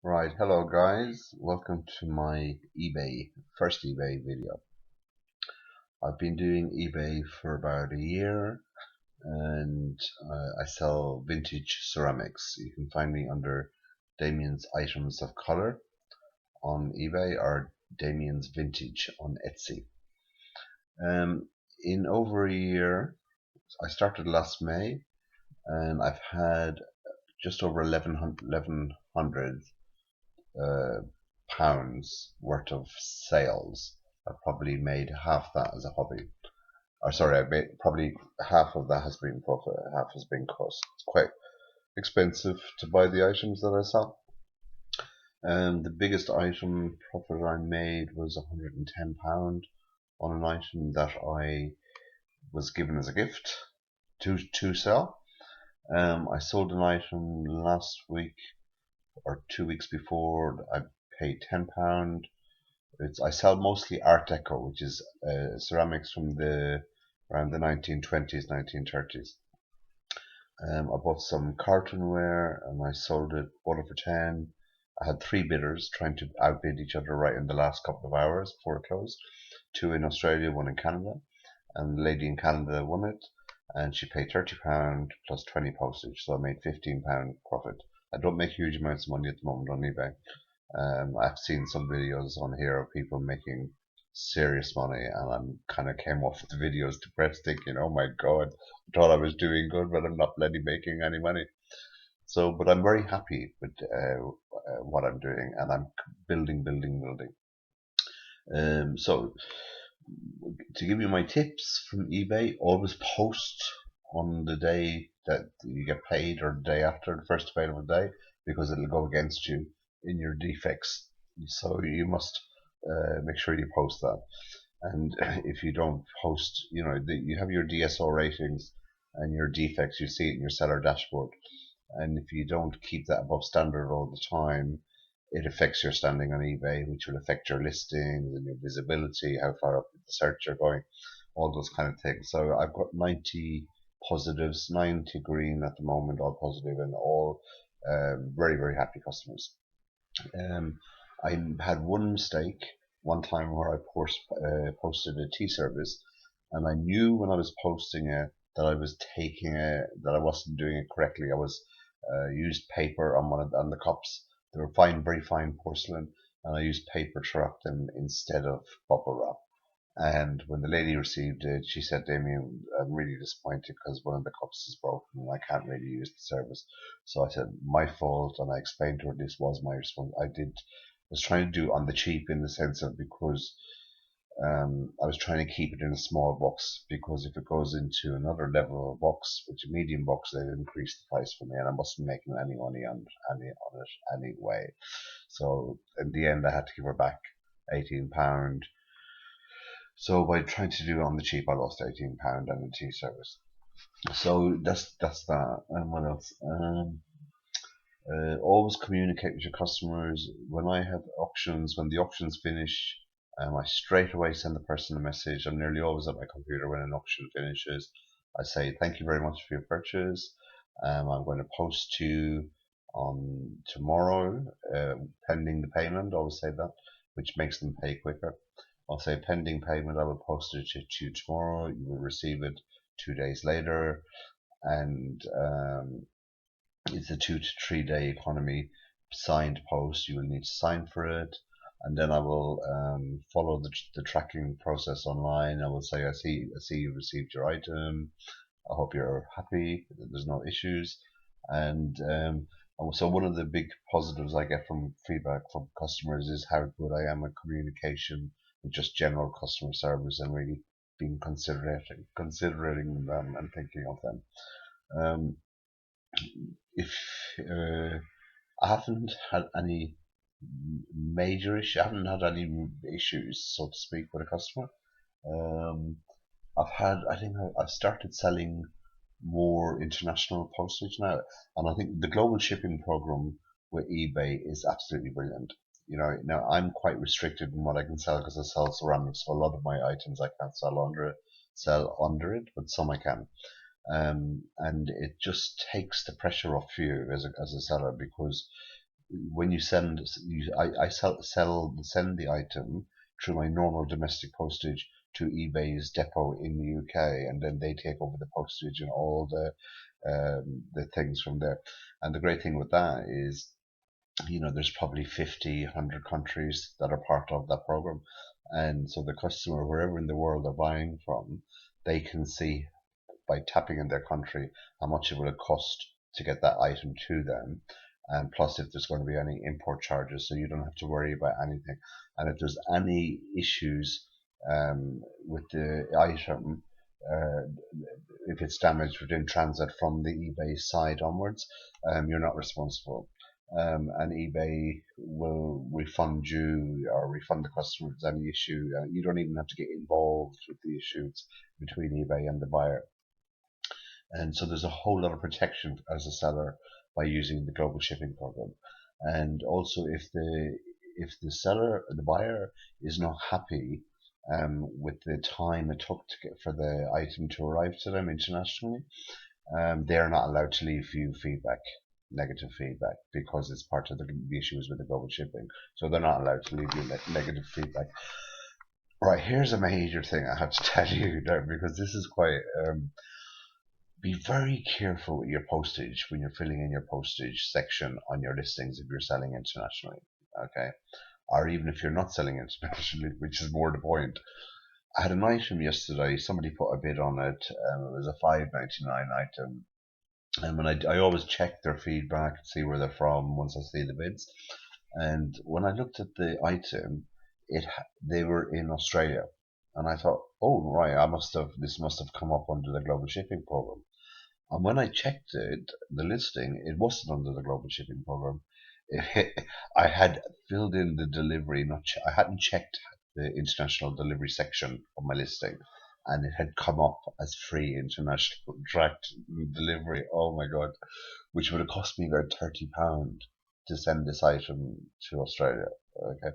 Right, hello guys, welcome to my first eBay video. I've been doing eBay for about a year and I sell vintage ceramics. You can find me under Damien's Items of Color on eBay or Damien's Vintage on Etsy. Um, in over a year, I started last May and I've had just over 1100 uh, pounds worth of sales. I probably made half that as a hobby. Or sorry, I made probably half of that has been profit, half has been cost. It's quite expensive to buy the items that I sell. And the biggest item profit I made was £110 on an item that I was given as a gift to sell. I sold an item last week or 2 weeks before. I paid £10. I sell mostly Art Deco, which is ceramics from the around the 1920s, 1930s. I bought some cartonware and I sold it, bought it for 10. I had three bidders trying to outbid each other right in the last couple of hours before it closed. Two in Australia, one in Canada, and the lady in Canada won it, and she paid £30 plus 20 postage, so I made £15 profit. I don't make huge amounts of money at the moment on eBay. I've seen some videos on here of people making serious money, and I'm kind of came off the videos depressed, thinking, "Oh my God, I thought I was doing good, but I'm not bloody making any money." So, but I'm very happy with what I'm doing, and I'm building, building, building. So, to give you my tips from eBay, always post on the day that you get paid or the day after the first available day, because it'll go against you in your defects. So you must make sure you post that. And if you don't post, you have your DSO ratings and your defects, you see it in your seller dashboard. And if you don't keep that above standard all the time, it affects your standing on eBay, which will affect your listings and your visibility, how far up the search you're going, all those kind of things. So I've got 90 positives, 90 green at the moment, all positive and all very, very happy customers. Um, I had one mistake one time where I posted a tea service, and I knew when I was posting it that I was taking it, that I wasn't doing it correctly. I was used paper on on the cups. They were fine, very fine porcelain, and I used paper to wrap them instead of bubble wrap. And when the lady received it, she said, "Damien, I'm really disappointed because one of the cups is broken and I can't really use the service." So I said, "My fault," and I explained to her this was my response. Was trying to do on the cheap in the sense of because I was trying to keep it in a small box because if it goes into another level of box, which is a medium box, they increase the price for me, and I wasn't making any money on it anyway. So in the end, I had to give her back £18. So by trying to do it on the cheap, I lost £18 on the tea service. So that's that. And what else? Always communicate with your customers. When I have auctions, when the auctions finish, I straight away send the person a message. I'm nearly always at my computer when an auction finishes. I say thank you very much for your purchase. I'm going to post to you on tomorrow, pending the payment. I always say that, which makes them pay quicker. I'll say pending payment. I will post it to you tomorrow. You will receive it 2 days later, and it's a 2 to 3 day economy. Signed post. You will need to sign for it, and then I will follow the tracking process online. I will say, I see you received your item. I hope you're happy. There's no issues, and so one of the big positives I get from feedback from customers is how good I am at communication with just general customer service and really being considering them and thinking of them. Um, if I haven't had any major issue, I haven't had any issues, so to speak, with a customer. Um, I think I've started selling more international postage now, and I think the global shipping program with eBay is absolutely brilliant. Now I'm quite restricted in what I can sell because I sell ceramics, so a lot of my items I can't sell under it, but some I can. And it just takes the pressure off you as a seller because when you send, I send the item through my normal domestic postage to eBay's depot in the UK, and then they take over the postage and all the things from there. And the great thing with that is, there's probably 50, 100 countries that are part of that program. And so the customer, wherever in the world they're buying from, they can see by tapping in their country how much it will cost to get that item to them. And plus, if there's going to be any import charges, so you don't have to worry about anything. And if there's any issues with the item, uh, if it's damaged within transit from the eBay side onwards, you're not responsible. And eBay will refund you or refund the customer if there's any issue. You don't even have to get involved with the issues between eBay and the buyer. And so there's a whole lot of protection as a seller by using the global shipping program. And also, if the seller, the buyer, is not happy with the time it took to get for the item to arrive to them internationally, they're not allowed to leave you feedback, negative feedback, because it's part of the issues with the global shipping. So they're not allowed to leave you negative feedback. Right, here's a major thing I have to tell you there, because this is quite. Be very careful with your postage when you're filling in your postage section on your listings if you're selling internationally, okay? Or even if you're not selling internationally, which is more the point. I had an item yesterday, somebody put a bid on it, it was a $5.99 item. And when I always check their feedback and see where they're from once I see the bids. And when I looked at the item, they were in Australia. And I thought, oh right, this must have come up under the global shipping program. And when I checked it, the listing, it wasn't under the global shipping program. I had filled in the delivery, I hadn't checked the international delivery section of my listing, and it had come up as free international tracked delivery. Oh my god, which would have cost me about £30 to send this item to Australia. Okay,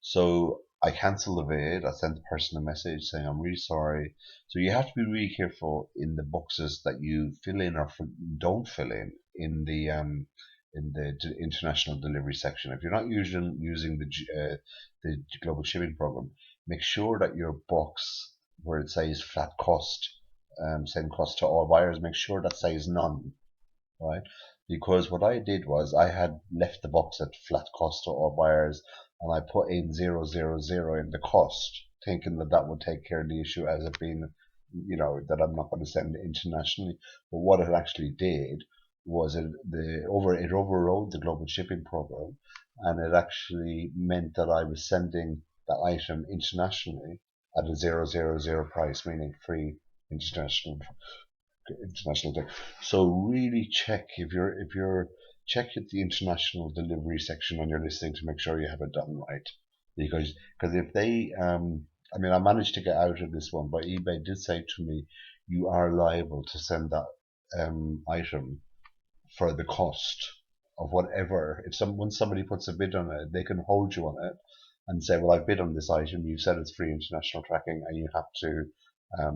so I cancelled the bid. I sent the person a message saying I'm really sorry. So you have to be really careful in the boxes that you fill in or don't fill in the international delivery section. If you're not using the global shipping program, make sure that your box where it says flat cost, same cost to all buyers, make sure that says none, right? Because what I did was I had left the box at flat cost to all buyers, and I put in 000 in the cost, thinking that that would take care of the issue as it being, that I'm not going to send it internationally. But what it actually did was it overrode the global shipping program, and it actually meant that I was sending the item internationally at a 000 price, meaning free international thing. So really check if you're check at the international delivery section on your listing to make sure you have it done right. Because if they I managed to get out of this one, but eBay did say to me, you are liable to send that item for the cost of whatever. Once somebody puts a bid on it, they can hold you on it and say, well, I bid on this item, you said it's free international tracking, and you have to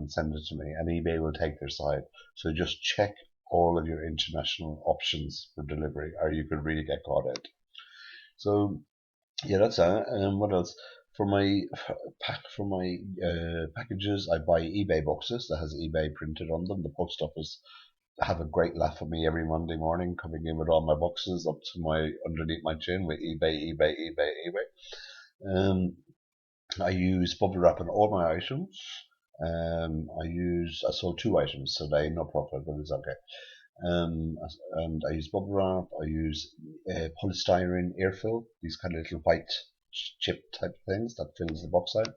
send it to me, and eBay will take their side. So just check all of your international options for delivery, or you could really get caught out. So yeah, that's that. What else? For my packages, I buy eBay boxes that has eBay printed on them. The post office have a great laugh at me every Monday morning, coming in with all my boxes up to my underneath my chin with eBay. I use bubble wrap on all my items. I sold 2 items today, no profit, but it's okay. And I use bubble wrap. I use polystyrene airfill, these kind of little white chip type things that fills the box out.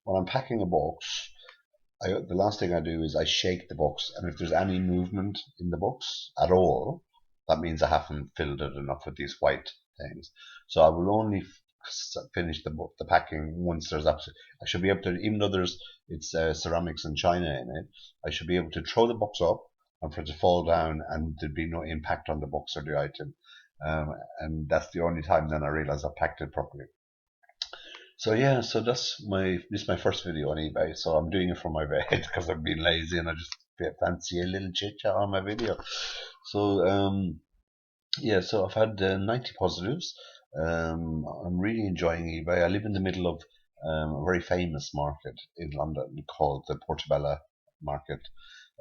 When I'm packing a box, the last thing I do is I shake the box, and if there's any movement in the box at all, that means I haven't filled it enough with these white things. So I will only finish the packing once there's absolutely. I should be able to, even though it's ceramics and china in it, I should be able to throw the box up and for it to fall down and there'd be no impact on the box or the item. And that's the only time then I realize I packed it properly. So yeah, so this is my first video on eBay. So I'm doing it from my bed because I'm being lazy and I just fancy a little chit chat on my video. So Yeah, so I've had 90 positives. I'm really enjoying eBay. I live in the middle of a very famous market in London called the Portobello Market.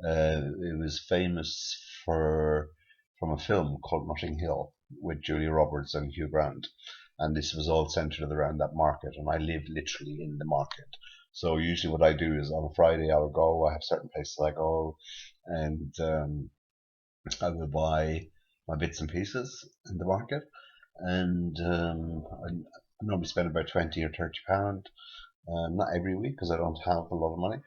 It was famous from a film called Notting Hill with Julia Roberts and Hugh Grant, and this was all centered around that market. And I live literally in the market. So usually, what I do is on a Friday I'll go. I have certain places I go, and I will buy my bits and pieces in the market, and I normally spend about 20 or 30 pound. Not every week because I don't have a lot of money,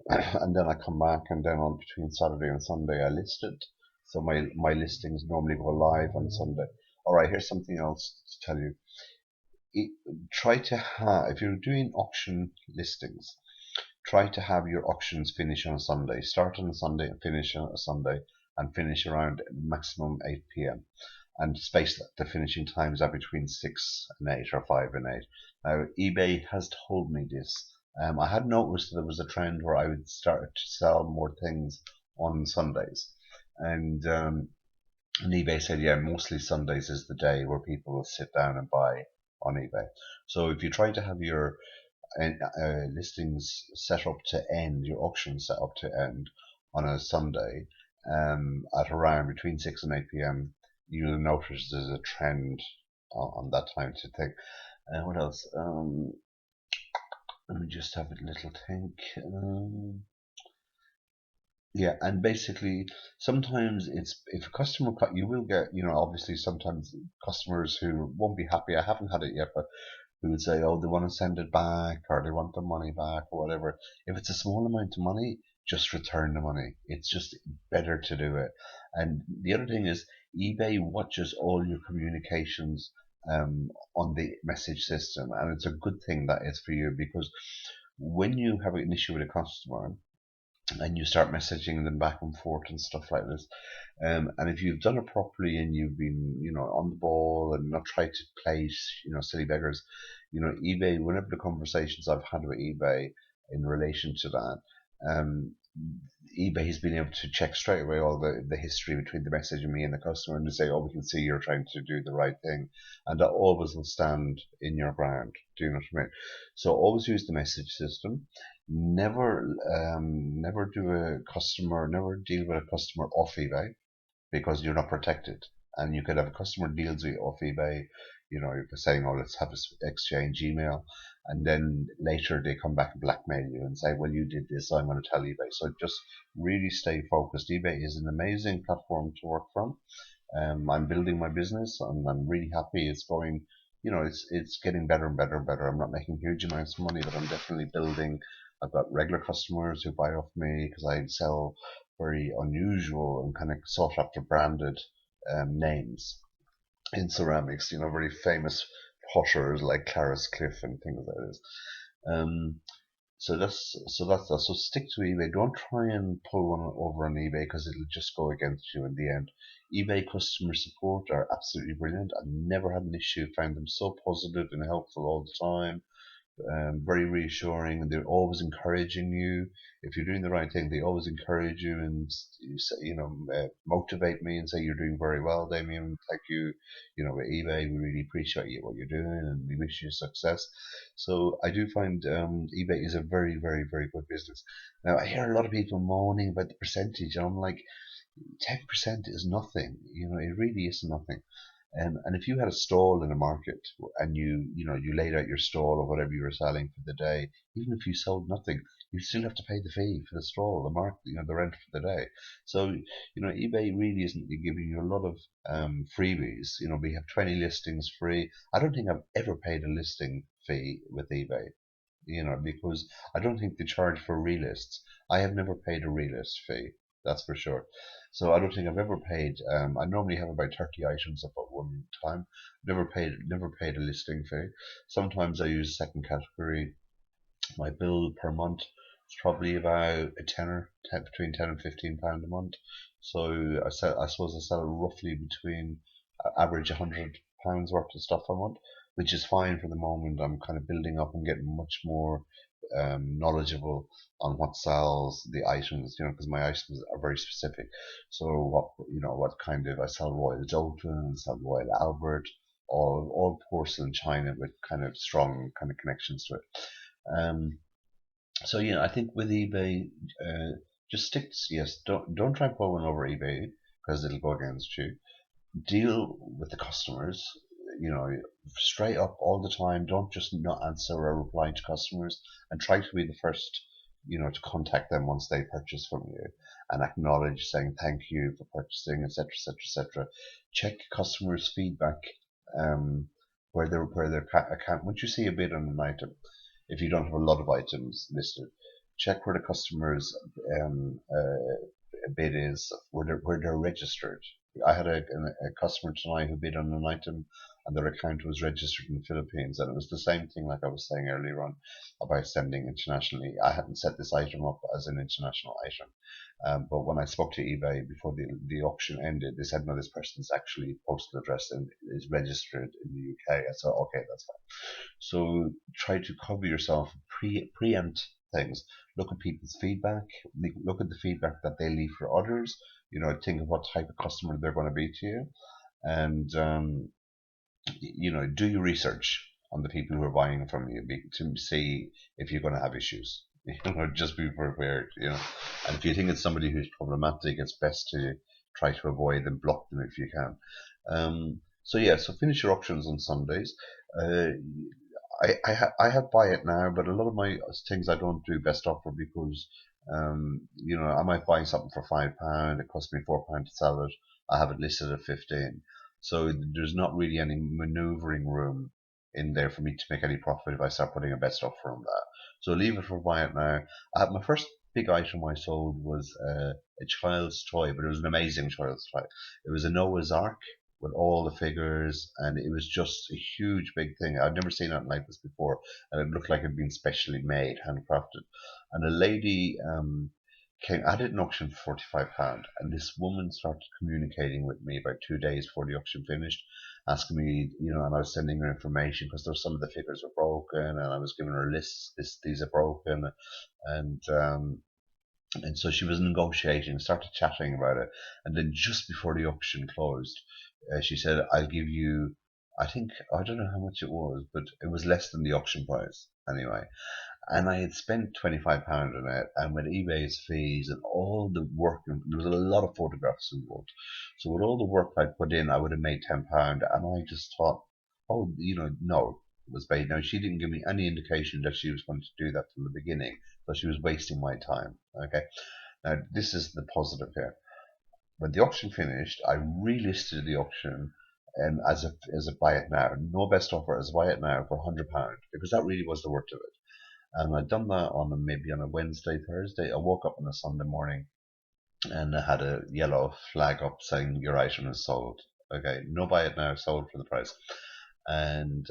and then I come back, and then on between Saturday and Sunday I list it. So my listings normally go live on Sunday. All right, here's something else to tell you. It, try to have if you're doing auction listings, try to have your auctions finish on a Sunday. Start on a Sunday and finish on a Sunday, and finish around maximum 8 p.m. And space the finishing times are between 6 and 8 or 5 and 8. Now, eBay has told me this. I had noticed that there was a trend where I would start to sell more things on Sundays. And eBay said, yeah, mostly Sundays is the day where people will sit down and buy on eBay. So if you try to have your listings set up to end, your auction set up to end on a Sunday at around between 6 and 8 p.m., you'll notice there's a trend on that time to think. What else? Let me just have a little think. Yeah, and basically, sometimes it's if a customer cut, you will get, obviously sometimes customers who won't be happy. I haven't had it yet, but who would say, oh, they want to send it back or they want the money back or whatever. If it's a small amount of money, just return the money. It's just better to do it. And the other thing is, eBay watches all your communications on the message system, and it's a good thing that is for you because when you have an issue with a customer and you start messaging them back and forth and stuff like this. And if you've done it properly and you've been, on the ball and not tried to play, silly beggars, eBay, whenever the conversations I've had with eBay in relation to that, um, eBay has been able to check straight away all the history between the message and me and the customer and to say, oh, we can see you're trying to do the right thing. And that always will stand in your ground. Do you know what I mean? So always use the message system. Never never deal with a customer off eBay because you're not protected. And you could have a customer deals with you off eBay, you're saying, oh, let's have this exchange email. And then later they come back and blackmail you and say, well, you did this, so I'm going to tell eBay. So just really stay focused. eBay is an amazing platform to work from. I'm building my business and I'm really happy it's going, it's getting better and better and better. I'm not making huge amounts of money, but I'm definitely building. I've got regular customers who buy off me because I sell very unusual and kind of sought after branded names in ceramics, very famous potters like Claris Cliff and things like this. Um, so that's that. So stick to eBay. Don't try and pull one over on eBay because it'll just go against you in the end. eBay customer support are absolutely brilliant. I've never had an issue. Found them so positive and helpful all the time, very reassuring, and they're always encouraging you. If you're doing the right thing, they always encourage you and motivate me and say you're doing very well, Damien. Thank you. With eBay, we really appreciate you what you're doing, and we wish you success. So I do find eBay is a very, very, very good business. Now I hear a lot of people moaning about the percentage, and I'm like, 10% is nothing. It really is nothing. And if you had a stall in a market and you laid out your stall or whatever you were selling for the day, even if you sold nothing, you still have to pay the fee for the stall, the market, the rent for the day. So eBay really isn't giving you a lot of freebies. We have 20 listings free. I don't think I've ever paid a listing fee with eBay. Because I don't think they charge for relists. I have never paid a relist fee, that's for sure. So I don't think I've ever paid. I normally have about 30 items up at one time. Never paid a listing fee. Sometimes I use a second category. My bill per month is probably about a tenner, between 10 and 15 pound a month. So I suppose I sell roughly between average £100 worth of stuff a month, which is fine for the moment. I'm kind of building up and getting much more knowledgeable on what sells the items, because my items are very specific. So what kind of, I sell Royal Doulton, sell Royal Albert, all porcelain china with kind of strong kind of connections to it. Um, so I think with eBay, just stick. Yes, don't try pulling over eBay because it'll go against you. Deal with the customers, you know, straight up all the time. Don't just not answer or reply to customers, and try to be the first, to contact them once they purchase from you and acknowledge, saying thank you for purchasing, etc., etc., etc. Check customers' feedback, where their account. Once you see a bid on an item, if you don't have a lot of items listed, check where the customers' bid is, where they're registered. I had a customer tonight who bid on an item, and their account was registered in the Philippines, and it was the same thing like I was saying earlier on about sending internationally. I hadn't set this item up as an international item, but when I spoke to eBay before the auction ended, they said no, this person's actually postal address and is registered in the UK. I said okay, that's fine. So try to cover yourself, preempt things. Look at people's feedback. Look at the feedback that they leave for others. Think of what type of customer they're going to be to you, and do your research on the people who are buying from you to see if you're going to have issues. Just be prepared. And if you think it's somebody who's problematic, it's best to try to avoid and block them if you can. So finish your auctions on Sundays. Uh, I have buy it now, but a lot of my things I don't do best offer because I might buy something for £5. It costs me £4 to sell it. I have it listed at 15. So there's not really any maneuvering room in there for me to make any profit if I start putting a best offer on that. So leave it for buy it now. My first big item I sold was a child's toy, but it was an amazing child's toy. It was a Noah's Ark with all the figures, and it was just a huge big thing. I'd never seen anything like this before, and it looked like it had been specially made, handcrafted. And a lady came. I did an auction for £45, and this woman started communicating with me about 2 days before the auction finished, asking me, and I was sending her information because there some of the figures were broken, and I was giving her lists. These are broken, and so she was negotiating, started chatting about it, and then just before the auction closed, she said, "I'll give you." I don't know how much it was, but it was less than the auction price anyway. And I had spent £25 on it, and with eBay's fees and all the work, there was a lot of photographs involved. So with all the work I put in, I would have made £10, and I just thought, oh, no, it was paid. Now she didn't give me any indication that she was going to do that from the beginning, so she was wasting my time. Okay, now this is the positive here. When the auction finished, I relisted the auction and as a buy it now, no best offer as buy it now for £100 because that really was the worth of it. And I'd done that maybe on a Wednesday, Thursday. I woke up on a Sunday morning and I had a yellow flag up saying your item is sold. Okay, no buy it now, sold for the price. And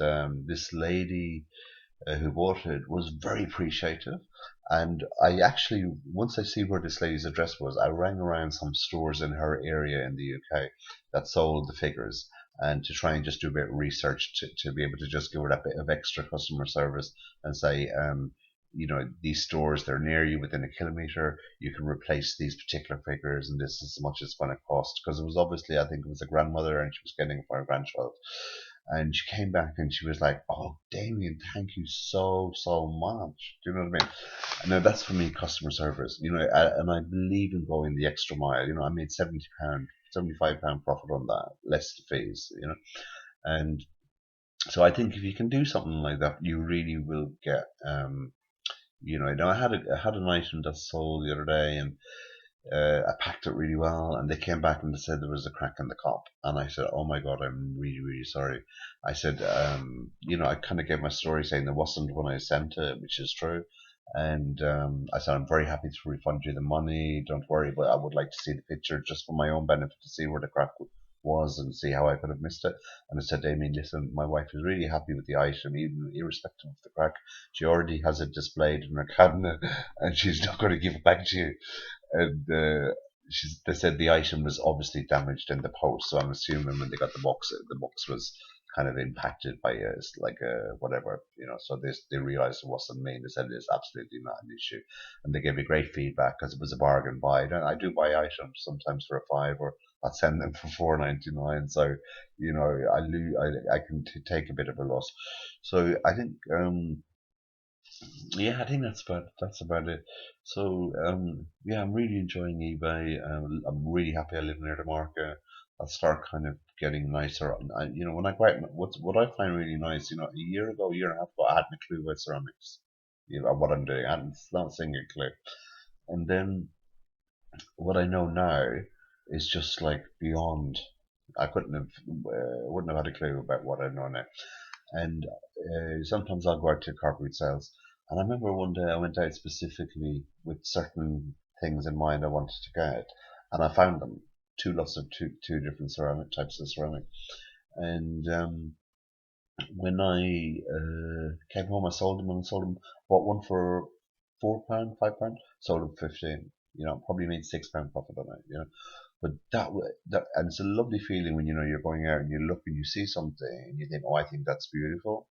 this lady who bought it was very appreciative. And I actually, once I see where this lady's address was, I rang around some stores in her area in the UK that sold the figures, and to try and just do a bit of research to be able to just give her that bit of extra customer service and say, these stores, they're near you within a kilometre, you can replace these particular figures and this is how much it's going to cost. Because it was obviously, I think it was a grandmother and she was getting it for her grandchild. And she came back and she was like, "Oh, Damien, thank you so, so much." Do you know what I mean? And now that's for me customer service, and I believe in going the extra mile. I made £70, £75 profit on that, less the fees, And so I think if you can do something like that, you really will get, now I had an item that sold the other day, and I packed it really well, and they came back and they said there was a crack in the cop, and I said, "Oh my God, I'm really, really sorry." I said, I kind of gave my story saying there wasn't when I sent it, which is true, and I said, "I'm very happy to refund you the money. Don't worry, but I would like to see the picture just for my own benefit to see where the crack was and see how I could have missed it." And I said, "Damien, listen, my wife is really happy with the item, even irrespective of the crack. She already has it displayed in her cabinet, and she's not going to give it back to you." And they said the item was obviously damaged in the post, so I'm assuming when they got the box was kind of impacted by it's like whatever, so they realized it wasn't me. They said it's absolutely not an issue, and they gave me great feedback because it was a bargain buy. And I do buy items sometimes for a five, or I send them for 4.99. So I can take a bit of a loss. So I think yeah, I think that's about it. So yeah, I'm really enjoying eBay. I'm really happy I live near the market. I'll start kind of getting nicer. When I go out, what I find really nice, a year ago, a year and a half ago, I hadn't a clue about ceramics. What I'm doing. I hadn't not a single clue. And then what I know now is just like beyond. I wouldn't have had a clue about what I know now. And sometimes I'll go out to concrete sales. And I remember one day I went out specifically with certain things in mind I wanted to get, and I found them two lots of two different ceramic types of ceramic. And when I came home, I sold them and sold them. Bought one for £4, £5, sold them 15. Probably made £6 profit on it. But and it's a lovely feeling when you're going out and you look and you see something and you think, oh, I think that's beautiful,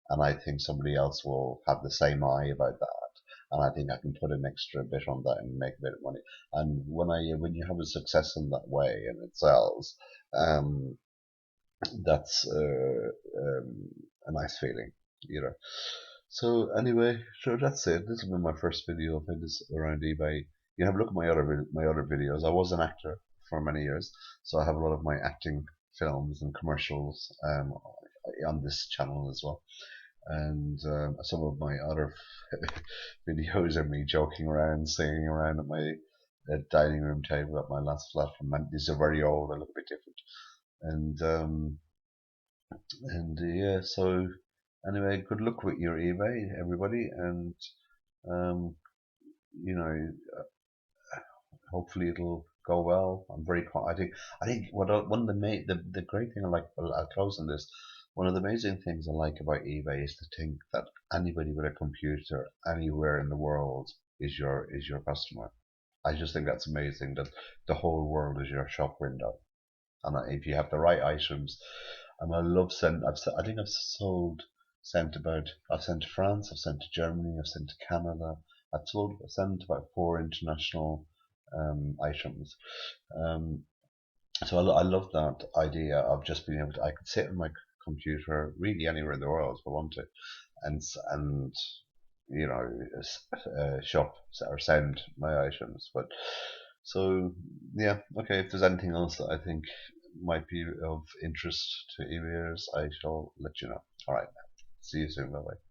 and I think somebody else will have the same eye about that, and I think I can put an extra bit on that and make a bit of money. And when you have a success in that way and it sells, um, that's a nice feeling, you know. So anyway, so that's it. This will be my first video of it is around eBay. You have a look at my other videos. I was an actor for many years, so I have a lot of my acting films and commercials on this channel as well. And some of my other videos are me joking around, singing around at my dining room table at my last flat. These are very old. I look a bit different, and yeah. So anyway, good luck with your eBay, everybody, and um, you know, hopefully it'll go well. I think one of the great thing I like. I'll close on this. One of the amazing things I like about eBay is to think that anybody with a computer anywhere in the world is your customer. I just think that's amazing that the whole world is your shop window, and if you have the right items, and I love send. I think I've sent to France, I've sent to Germany, I've sent to Canada. I've sent about four international items. Um, so I love that idea of just being able to. I could sit on my computer really anywhere in the world if I want to, and shop or send my items. But so yeah, okay. If there's anything else that I think might be of interest to eBayers, I shall let you know. All right, see you soon. Bye bye.